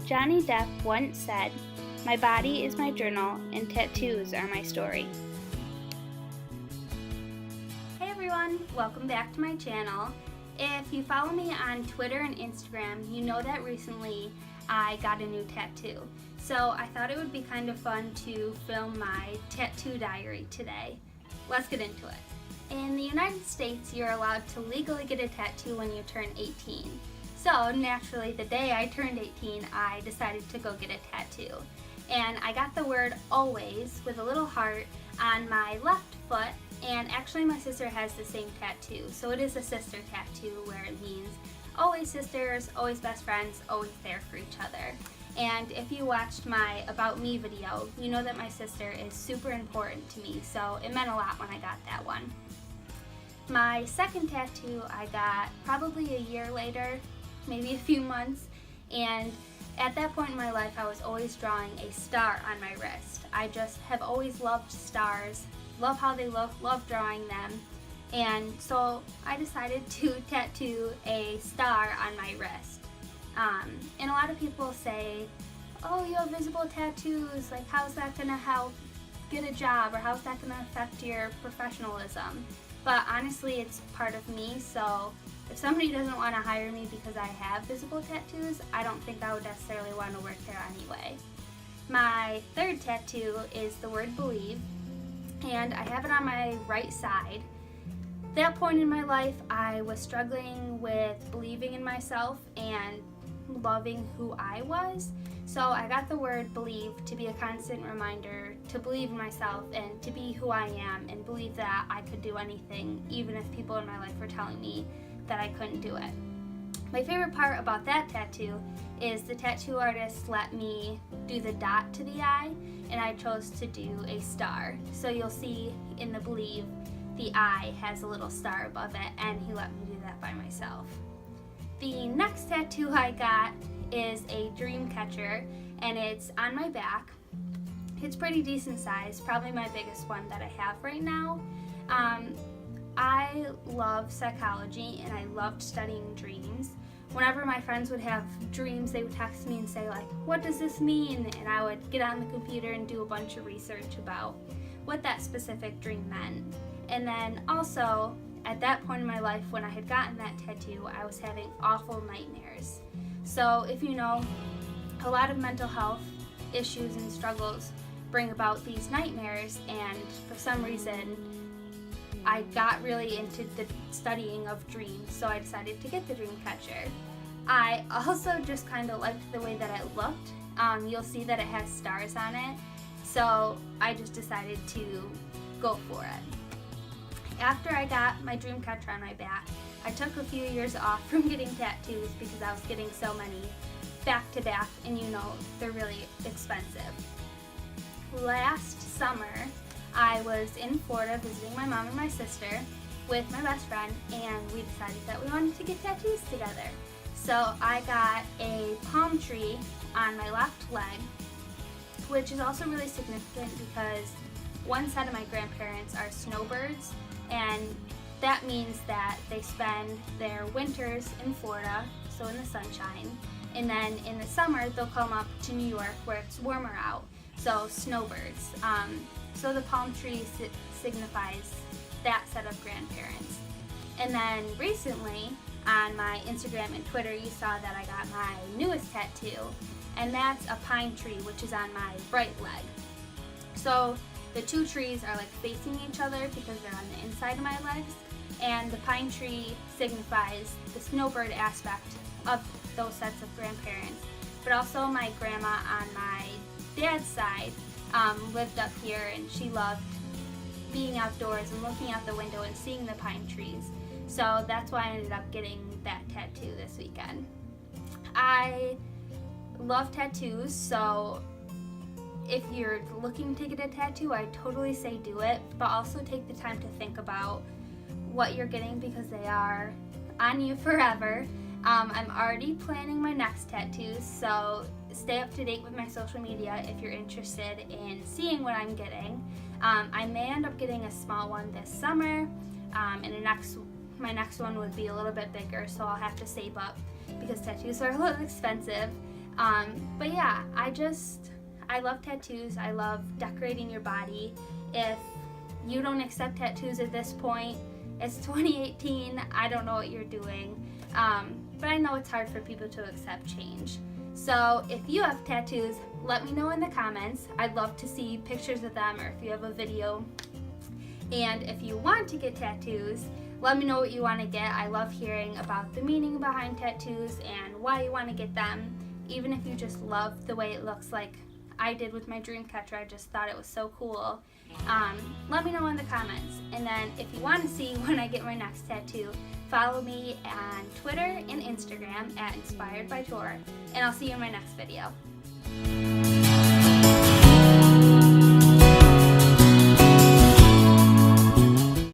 Johnny Depp once said, "My body is my journal and tattoos are my story." Hey everyone, welcome back to my channel. If you follow me on Twitter and Instagram, you know that recently I got a new tattoo. So I thought it would be kind of fun to film my tattoo diary today. Let's get into it. In the United States, you're allowed to legally get a tattoo when you turn 18. So naturally, the day I turned 18, I decided to go get a tattoo. And I got the word always with a little heart on my left foot, and actually my sister has the same tattoo. So it is a sister tattoo where it means always sisters, always best friends, always there for each other. And if you watched my About Me video, you know that my sister is super important to me, so it meant a lot when I got that one. My second tattoo I got probably a year later, maybe a few months, and at that point in my life I was always drawing a star on my wrist. I just have always loved stars, love how they look, love drawing them, and so I decided to tattoo a star on my wrist. And a lot of people say, oh, you have visible tattoos, like how's that gonna help get a job, or how's that gonna affect your professionalism? But honestly, it's part of me, so if somebody doesn't want to hire me because I have visible tattoos, I don't think I would necessarily want to work there anyway. My third tattoo is the word believe, and I have it on my right side. At that point in my life, I was struggling with believing in myself and loving who I was. So I got the word believe to be a constant reminder to believe in myself and to be who I am and believe that I could do anything, even if people in my life were telling me that I couldn't do it. My favorite part about that tattoo is the tattoo artist let me do the dot to the eye, and I chose to do a star. So you'll see in the believe, the eye has a little star above it, and he let me do that by myself. The next tattoo I got is a dream catcher, and it's on my back. It's pretty decent size, probably my biggest one that I have right now. I love psychology and I loved studying dreams. Whenever my friends would have dreams, they would text me and say like, what does this mean? And I would get on the computer and do a bunch of research about what that specific dream meant. And then also, at that point in my life when I had gotten that tattoo, I was having awful nightmares. So if you know, a lot of mental health issues and struggles bring about these nightmares, and for some reason I got really into the studying of dreams, so I decided to get the dream catcher. I also just kind of liked the way that it looked. You'll see that it has stars on it, so I just decided to go for it. After I got my dream catcher on my back, I took a few years off from getting tattoos because I was getting so many back to back, and you know, they're really expensive. Last summer, I was in Florida visiting my mom and my sister with my best friend, and we decided that we wanted to get tattoos together. So I got a palm tree on my left leg, which is also really significant because one set of my grandparents are snowbirds, and that means that they spend their winters in Florida, so in the sunshine, and then in the summer they'll come up to New York where it's warmer out, so snowbirds. So the palm tree signifies that set of grandparents. And then recently on my Instagram and Twitter, you saw that I got my newest tattoo, and that's a pine tree, which is on my right leg. So the two trees are like facing each other because they're on the inside of my legs, and the pine tree signifies the snowbird aspect of those sets of grandparents. But also my grandma on my dad's side lived up here, and she loved being outdoors and looking out the window and seeing the pine trees. So that's why I ended up getting that tattoo this weekend. I love tattoos, so if you're looking to get a tattoo, I totally say do it, but also take the time to think about what you're getting because they are on you forever. I'm already planning my next tattoos, so stay up to date with my social media if you're interested in seeing what I'm getting. I may end up getting a small one this summer, and my next one would be a little bit bigger, so I'll have to save up because tattoos are a little expensive. But yeah, I love tattoos. I love decorating your body. If you don't accept tattoos at this point, it's 2018, I don't know what you're doing. But I know it's hard for people to accept change. So if you have tattoos, let me know in the comments. I'd love to see pictures of them, or if you have a video. And if you want to get tattoos, let me know what you want to get. I love hearing about the meaning behind tattoos and why you want to get them. Even if you just love the way it looks, like I did with my dream catcher, I just thought it was so cool. Let me know in the comments. And then if you want to see when I get my next tattoo, follow me on Twitter and Instagram at InspiredByTor. And I'll see you in my next video.